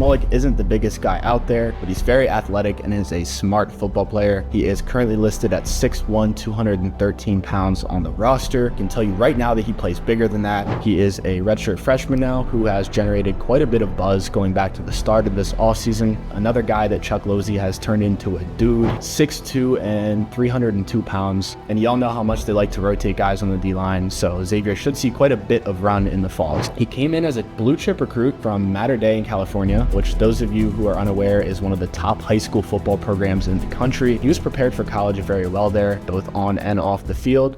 Smolik isn't the biggest guy out there, but he's very athletic and is a smart football player. He is currently listed at 6'1", 213 pounds on the roster. I can tell you right now that he plays bigger than that. He is a redshirt freshman now who has generated quite a bit of buzz going back to the start of this offseason. Another guy that Chuck Losey has turned into a dude, 6'2" and 302 pounds. And y'all know how much they like to rotate guys on the D-line, so Xavier should see quite a bit of run in the fall. He came in as a blue chip recruit from Mater Dei in California, which those of you who are unaware is one of the top high school football programs in the country. He was prepared for college very well there, both on and off the field.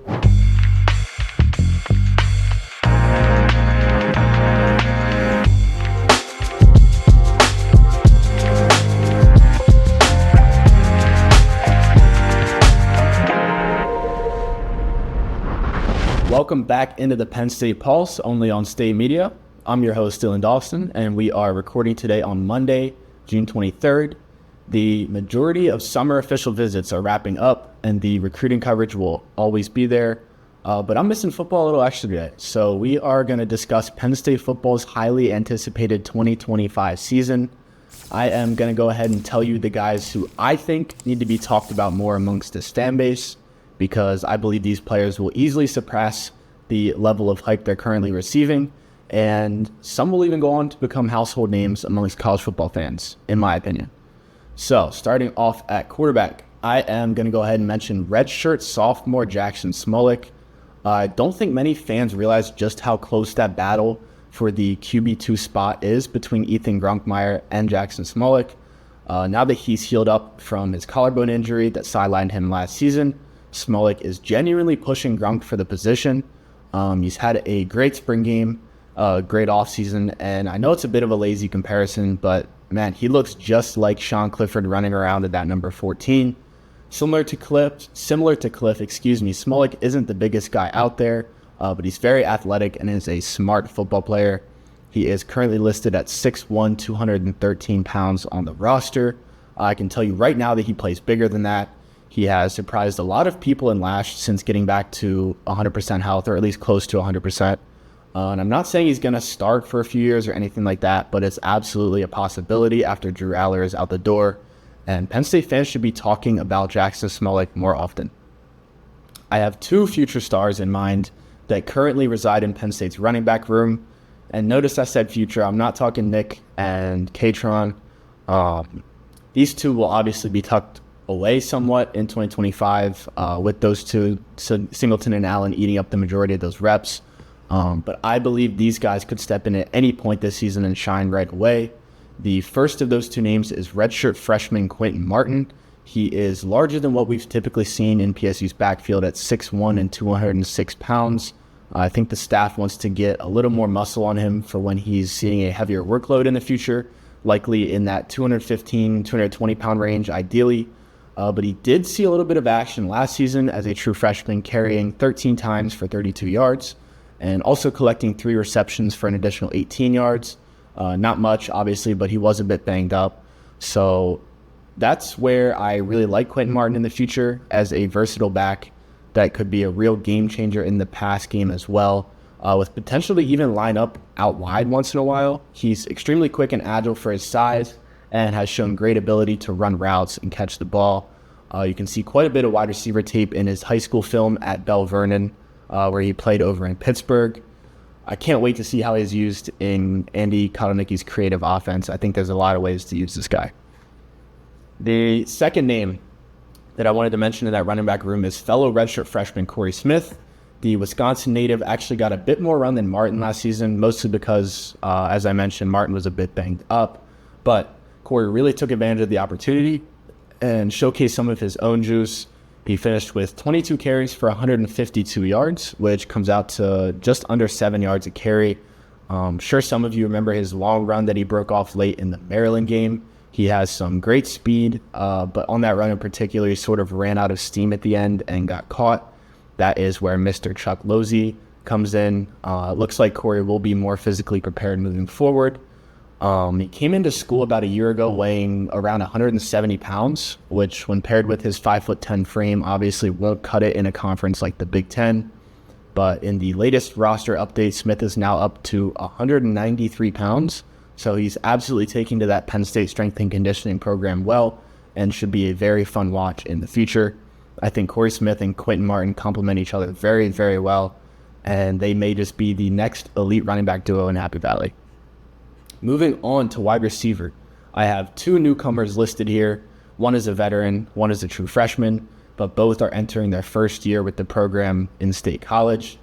Welcome back into the Penn State Pulse, only on State Media. I'm your host, Dawson, and we are recording today on Monday, June 23rd. The majority of summer official visits are wrapping up, and the recruiting coverage will always be there. But I'm missing football a little extra today, so we are going to discuss Penn State football's highly anticipated 2025 season. I am going to go ahead and tell you the guys who I think need to be talked about more amongst this fan base, because I believe these players will easily surpass the level of hype they're currently receiving, and some will even go on to become household names amongst college football fans, in my opinion. So, starting off at quarterback, I am going to go ahead and mention redshirt sophomore Jaxon Smolik. I don't think many fans realize just how close that battle for the QB2 spot is between Ethan Gronkmeyer and Jaxon Smolik. Now that he's healed up from his collarbone injury that sidelined him last season, Smolik is genuinely pushing Gronk for the position. He's had a great spring game, great offseason, and I know it's a bit of a lazy comparison, but man, he looks just like Sean Clifford running around at that number 14. Similar to Cliff, Smolik isn't the biggest guy out there, but he's very athletic and is a smart football player. He is currently listed at 6'1", 213 pounds on the roster. I can tell you right now that he plays bigger than that. He has surprised a lot of people in Lash since getting back to 100% health, or at least close to 100%. And I'm not saying he's going to start for a few years or anything like that, but it's absolutely a possibility after Drew Aller is out the door. And Penn State fans should be talking about Jaxon Smolik more often. I have two future stars in mind that currently reside in Penn State's running back room. And notice I said future. I'm not talking Nick and Katron. These two will obviously be tucked away somewhat in 2025 with those two, Singleton and Allen, eating up the majority of those reps. But I believe these guys could step in at any point this season and shine right away. The first of those two names is redshirt freshman Quinton Martin. He is larger than what we've typically seen in PSU's backfield at 6'1" and 206 pounds. I think the staff wants to get a little more muscle on him for when he's seeing a heavier workload in the future, likely in that 215, 220 pound range ideally. But he did see a little bit of action last season as a true freshman, carrying 13 times for 32 yards and also collecting 3 receptions for an additional 18 yards. Not much, obviously, but he was a bit banged up. So that's where I really like Quinton Martin in the future as a versatile back that could be a real game changer in the pass game as well, with potential to even line up out wide once in a while. He's extremely quick and agile for his size, and has shown great ability to run routes and catch the ball. You can see quite a bit of wide receiver tape in his high school film at Bell Vernon, where he played over in Pittsburgh. I can't wait to see how he's used in Andy Kotelnicki's creative offense. I think there's a lot of ways to use this guy. The second name that I wanted to mention in that running back room is fellow redshirt freshman Corey Smith. The Wisconsin native actually got a bit more run than Martin last season, mostly because, as I mentioned, Martin was a bit banged up. But Corey really took advantage of the opportunity and showcased some of his own juice. He finished with 22 carries for 152 yards, which comes out to just under 7 yards a carry. Sure, some of you remember his long run that he broke off late in the Maryland game. He has some great speed, but on that run in particular, he sort of ran out of steam at the end and got caught. That is where Mr. Chuck Losey comes in. It looks like Corey will be more physically prepared moving forward. He came into school about a year ago weighing around 170 pounds, which when paired with his 5'10" frame, obviously won't cut it in a conference like the Big Ten. But in the latest roster update, Smith is now up to 193 pounds, So he's absolutely taking to that Penn State strength and conditioning program well and should be a very fun watch in the future. I think Corey Smith and Quinton Martin complement each other very, very well, and they may just be the next elite running back duo in Happy Valley. Moving on to wide receiver, I have two newcomers listed here. One is a veteran, one is a true freshman, but both are entering their first year with the program in State College.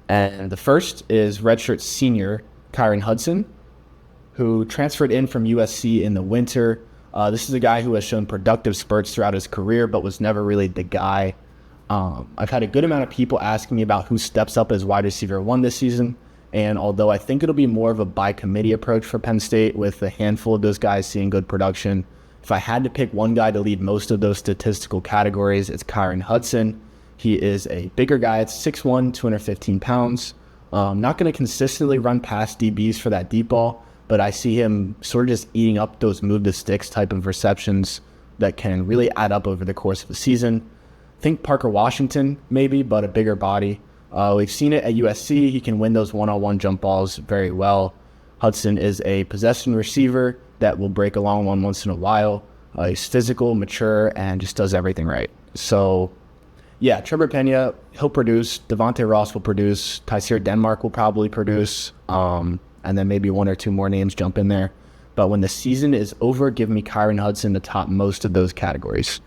And the first is redshirt senior Kyron Hudson, who transferred in from USC in the winter. This is a guy who has shown productive spurts throughout his career, but was never really the guy. I've had a good amount of people asking me about who steps up as wide receiver 1 this season. And although I think it'll be more of a by committee approach for Penn State with a handful of those guys seeing good production, if I had to pick one guy to lead most of those statistical categories, it's Kyron Hudson. He is a bigger guy at 6'1", 215 pounds. Not going to consistently run past DBs for that deep ball, but I see him sort of just eating up those move the sticks type of receptions that can really add up over the course of a season. Think Parker Washington maybe, but a bigger body. We've seen it at USC. He can win those one-on-one jump balls very well. Hudson is a possession receiver that will break a long one once in a while. He's physical, mature, and just does everything right. So, yeah, Trevor Pena, he'll produce. Devontae Ross will produce. Tyseer Denmark will probably produce. And then maybe one or two more names jump in there. But when the season is over, give me Kyron Hudson to top most of those categories.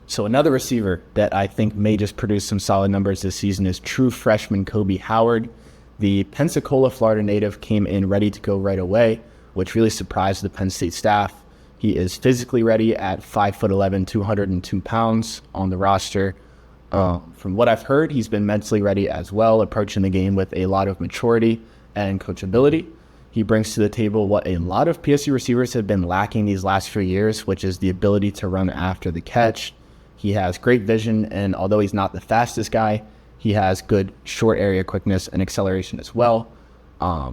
So another receiver that I think may just produce some solid numbers this season is true freshman Koby Howard. The Pensacola, Florida native came in ready to go right away, which really surprised the Penn State staff. He is physically ready at 5'11", 202 pounds on the roster. From what I've heard, he's been mentally ready as well, approaching the game with a lot of maturity and coachability. He brings to the table what a lot of PSU receivers have been lacking these last few years, which is the ability to run after the catch. He has great vision, and although he's not the fastest guy, he has good short area quickness and acceleration as well.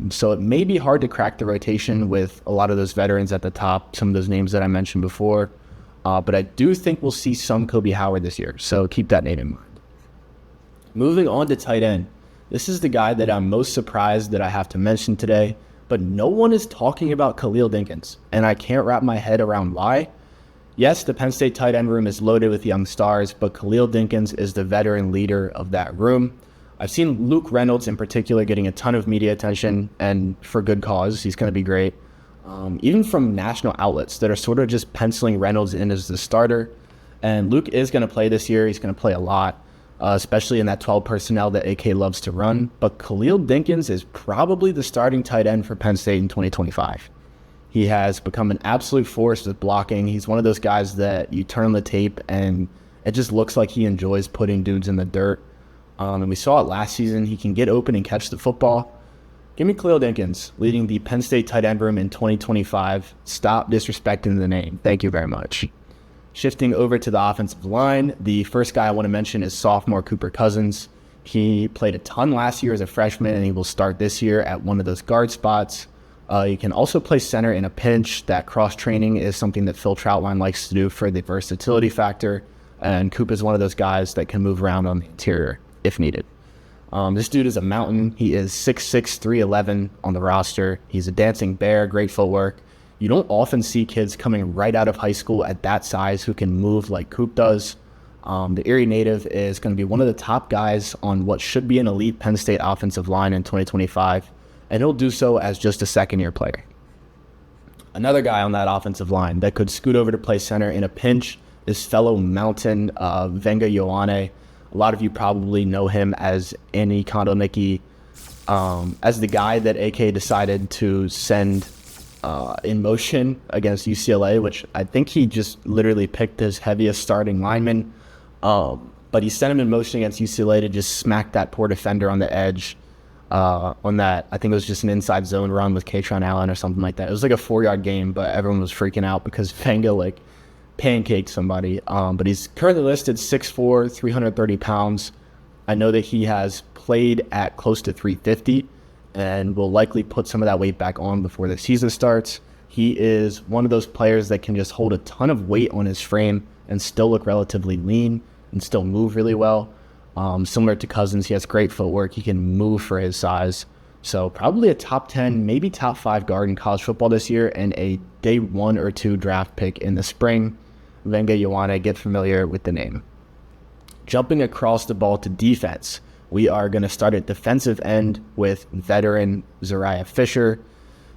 So it may be hard to crack the rotation with a lot of those veterans at the top, some of those names that I mentioned before. But I do think we'll see some Koby Howard this year, so keep that name in mind. Moving on to tight end. This is the guy that I'm most surprised that I have to mention today, but no one is talking about Khalil Dinkins, and I can't wrap my head around why. Yes, the Penn State tight end room is loaded with young stars, but Khalil Dinkins is the veteran leader of that room. I've seen Luke Reynolds in particular getting a ton of media attention, and for good cause. He's going to be great. Even from national outlets that are sort of just penciling Reynolds in as the starter. And Luke is going to play this year. He's going to play a lot, especially in that 12 personnel that AK loves to run. But Khalil Dinkins is probably the starting tight end for Penn State in 2025. He has become an absolute force with blocking. He's one of those guys that you turn on the tape and it just looks like he enjoys putting dudes in the dirt. And we saw it last season. He can get open and catch the football. Give me Khalil Dinkins leading the Penn State tight end room in 2025. Stop disrespecting the name. Thank you very much. Shifting over to the offensive line, the first guy I want to mention is sophomore Cooper Cousins. He played a ton last year as a freshman, and he will start this year at one of those guard spots. You can also play center in a pinch. That cross-training is something that Phil Troutline likes to do for the versatility factor, and Coop is one of those guys that can move around on the interior if needed. This dude is a mountain. He is 6'6", 311 on the roster. He's a dancing bear, great footwork. You don't often see kids coming right out of high school at that size who can move like Coop does. The Erie native is going to be one of the top guys on what should be an elite Penn State offensive line in 2025. And he'll do so as just a second-year player. Another guy on that offensive line that could scoot over to play center in a pinch is fellow Mountain Venga Ioane. A lot of you probably know him as Annie Kondonicki, as the guy that AK decided to send in motion against UCLA, which I think he just literally picked his heaviest starting lineman. But he sent him in motion against UCLA to just smack that poor defender on the edge. On that, I think it was just an inside zone run with Katron Allen or something like that. It was like a 4-yard game, but everyone was freaking out because Venga pancaked somebody. But he's currently listed 6'4", 330 pounds. I know that he has played at close to 350 and will likely put some of that weight back on before the season starts. He is one of those players that can just hold a ton of weight on his frame and still look relatively lean and still move really well. Similar to Cousins, he has great footwork. He can move for his size. So probably a top 10, maybe top 5 guard in college football this year, and a day 1 or 2 draft pick in the spring. Venga, you want to get familiar with the name. Jumping across the ball to defense, we are going to start at defensive end with veteran Zuriah Fisher.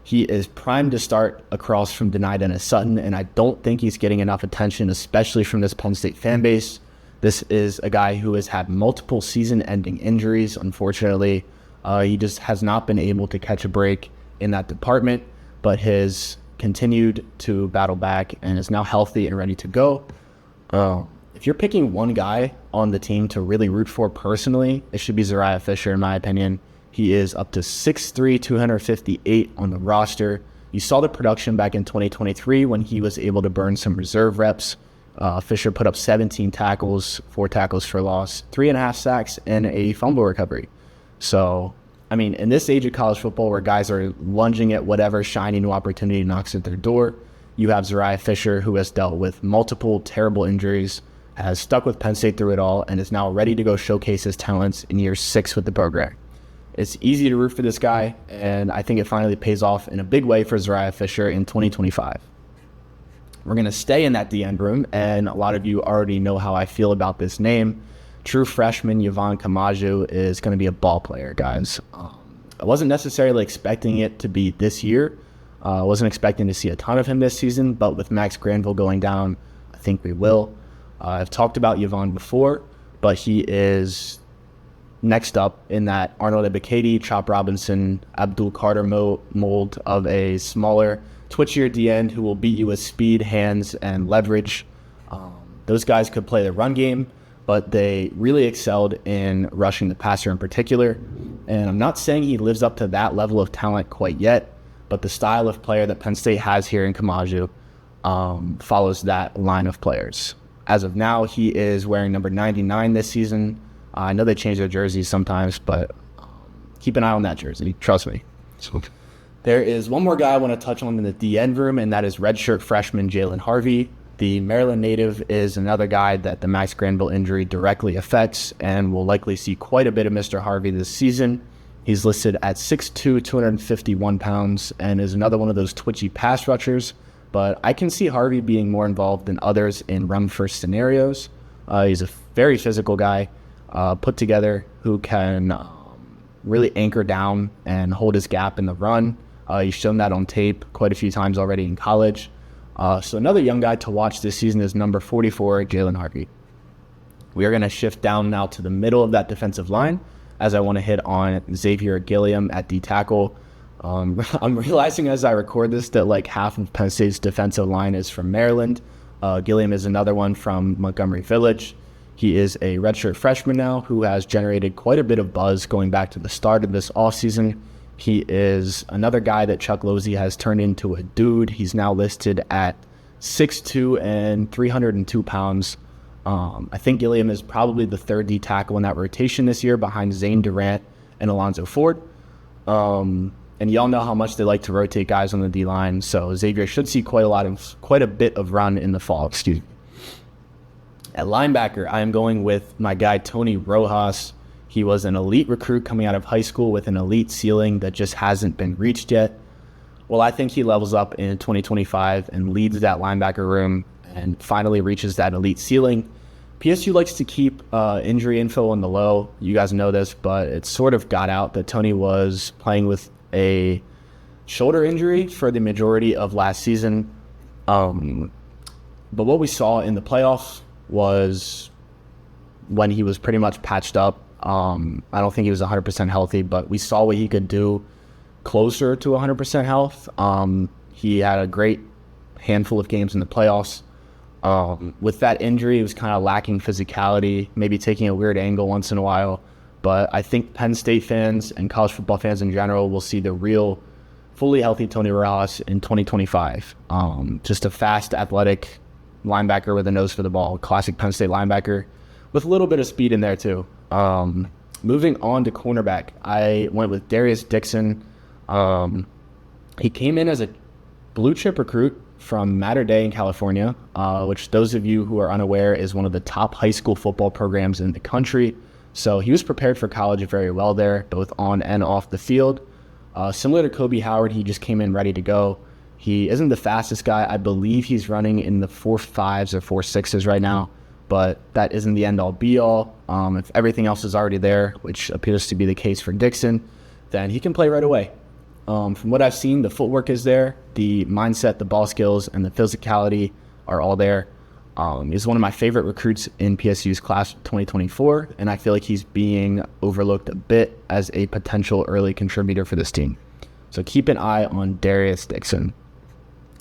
He is primed to start across from Denai Dennis Sutton, and I don't think he's getting enough attention, especially from this Penn State fan base. This is a guy who has had multiple season-ending injuries. Unfortunately, he just has not been able to catch a break in that department, but has continued to battle back and is now healthy and ready to go. If you're picking one guy on the team to really root for personally, it should be Zuriah Fisher, in my opinion. He is up to 6'3", 258 on the roster. You saw the production back in 2023 when he was able to burn some reserve reps. Fisher put up 17 tackles, 4 tackles for loss, 3.5 sacks, and a fumble recovery. So, I mean, in this age of college football where guys are lunging at whatever shiny new opportunity knocks at their door, you have Zuriah Fisher, who has dealt with multiple terrible injuries, has stuck with Penn State through it all, and is now ready to go showcase his talents in year 6 with the program. It's easy to root for this guy, and I think it finally pays off in a big way for Zuriah Fisher in 2025. We're going to stay in that D-end room, and a lot of you already know how I feel about this name. True freshman Yvonne Kamaju is going to be a ball player, guys. I wasn't necessarily expecting it to be this year. I wasn't expecting to see a ton of him this season, but with Max Granville going down, I think we will. I've talked about Yvonne before, but he is next up in that Arnold Ebiketie, Chop Robinson, Abdul Carter mold of a smaller, twitchier D-end who will beat you with speed, hands, and leverage. Those guys could play the run game, but they really excelled in rushing the passer in particular. And I'm not saying he lives up to that level of talent quite yet, but the style of player that Penn State has here in Kamaju follows that line of players. As of now, he is wearing number 99 this season. I know they change their jerseys sometimes, but keep an eye on that jersey. Trust me. There is one more guy I want to touch on in the D-end room, and that is redshirt freshman Jalen Harvey. The Maryland native is another guy that the Max Granville injury directly affects, and we'll likely see quite a bit of Mr. Harvey this season. He's listed at 6'2", 251 pounds, and is another one of those twitchy pass rushers, but I can see Harvey being more involved than others in run-first scenarios. He's a very physical guy, put together, who can really anchor down and hold his gap in the run. He's shown that on tape quite a few times already in college. So another young guy to watch this season is number 44, Jalen Harvey. We are going to shift down now to the middle of that defensive line, as I want to hit on Xavier Gilliam at D-tackle. I'm realizing as I record this that like half of Penn State's defensive line is from Maryland. Gilliam is another one from Montgomery Village. He is a redshirt freshman now who has generated quite a bit of buzz going back to the start of this offseason. He is another guy that Chuck Losey has turned into a dude. He's now listed at 6'2" and 302 pounds. I think Gilliam is probably the third D tackle in that rotation this year behind Zane Durant and Alonzo Ford. And y'all know how much they like to rotate guys on the D-line, so Xavier should see quite a bit of run in the fall. At linebacker, I am going with my guy Tony Rojas. He was an elite recruit coming out of high school with an elite ceiling that just hasn't been reached yet. Well, I think he levels up in 2025 and leads that linebacker room and finally reaches that elite ceiling. PSU likes to keep injury info on the low. You guys know this, but it sort of got out that Tony was playing with a shoulder injury for the majority of last season. But what we saw in the playoffs was when he was pretty much patched up. I don't think he was 100% healthy, but we saw what he could do closer to 100% health. He had a great handful of games in the playoffs. With that injury, he was kind of lacking physicality, maybe taking a weird angle once in a while. But I think Penn State fans and college football fans in general will see the real, fully healthy Tony Rojas in 2025. Just a fast, athletic linebacker with a nose for the ball, classic Penn State linebacker with a little bit of speed in there too. Moving on to cornerback, I went with Darius Dixon. He came in as a blue chip recruit from Mater Dei in California, which those of you who are unaware is one of the top high school football programs in the country. So he was prepared for college very well there, both on and off the field. Similar to Koby Howard, he just came in ready to go. He isn't the fastest guy. I believe he's running in the 4.5s or 4.6s right now, but that isn't the end-all be-all. If everything else is already there, which appears to be the case for Dixon, then he can play right away. From what I've seen, the footwork is there, the mindset, the ball skills, and the physicality are all there. He's one of my favorite recruits in PSU's class of 2024, and I feel like he's being overlooked a bit as a potential early contributor for this team. So keep an eye on Darius Dixon.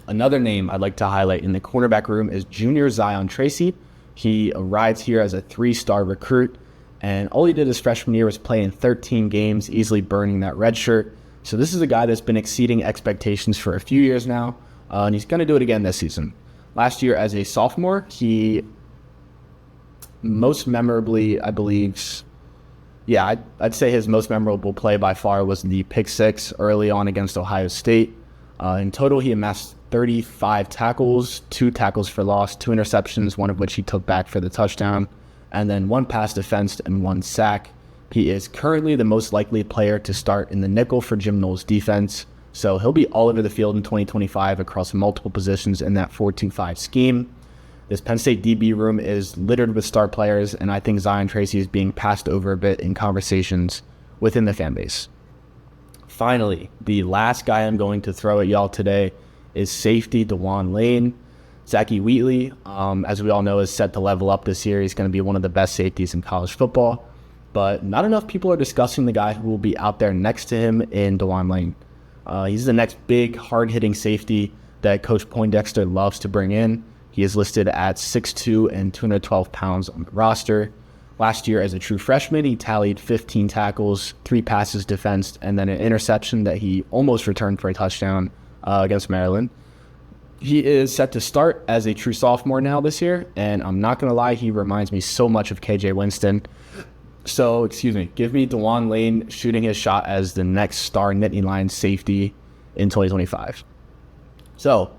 Another name I'd like to highlight in the cornerback room is junior Zion Tracy. He arrives here as a 3-star recruit, and all he did his freshman year was play in 13 games, easily burning that red shirt. So this is a guy that's been exceeding expectations for a few years now, and he's going to do it again this season. Last year as a sophomore, he most memorably, I believe, I'd say his most memorable play by far was the pick 6 early on against Ohio State. In total, he amassed 35 tackles, 2 tackles for loss, 2 interceptions, one of which he took back for the touchdown, and then 1 pass defense and 1 sack. He is currently the most likely player to start in the nickel for Jim Knowles' defense. So he'll be all over the field in 2025 across multiple positions in that 4-2-5 scheme. This Penn State DB room is littered with star players, and I think Zion Tracy is being passed over a bit in conversations within the fan base. Finally, the last guy I'm going to throw at y'all today is safety DeJuan Lane. Zachy Wheatley, as we all know, is set to level up this year. He's going to be one of the best safeties in college football, but not enough people are discussing the guy who will be out there next to him in DeJuan Lane. He's the next big, hard-hitting safety that Coach Poindexter loves to bring in. He is listed at 6'2" and 212 pounds on the roster. Last year, as a true freshman, he tallied 15 tackles, 3 passes defensed, and then an interception that he almost returned for a touchdown against Maryland. He is set to start as a true sophomore now this year, and I'm not going to lie, he reminds me so much of KJ Winston. So, give me DeJuan Lane shooting his shot as the next star Nittany Lions safety in 2025. So,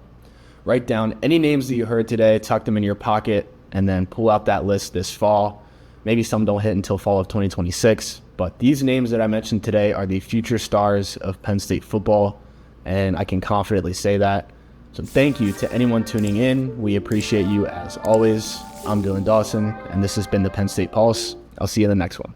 write down any names that you heard today, tuck them in your pocket, and then pull out that list this fall. Maybe some don't hit until fall of 2026, but these names that I mentioned today are the future stars of Penn State football, and I can confidently say that. So thank you to anyone tuning in. We appreciate you as always. I'm Dawson, and this has been the Penn State Pulse. I'll see you in the next one.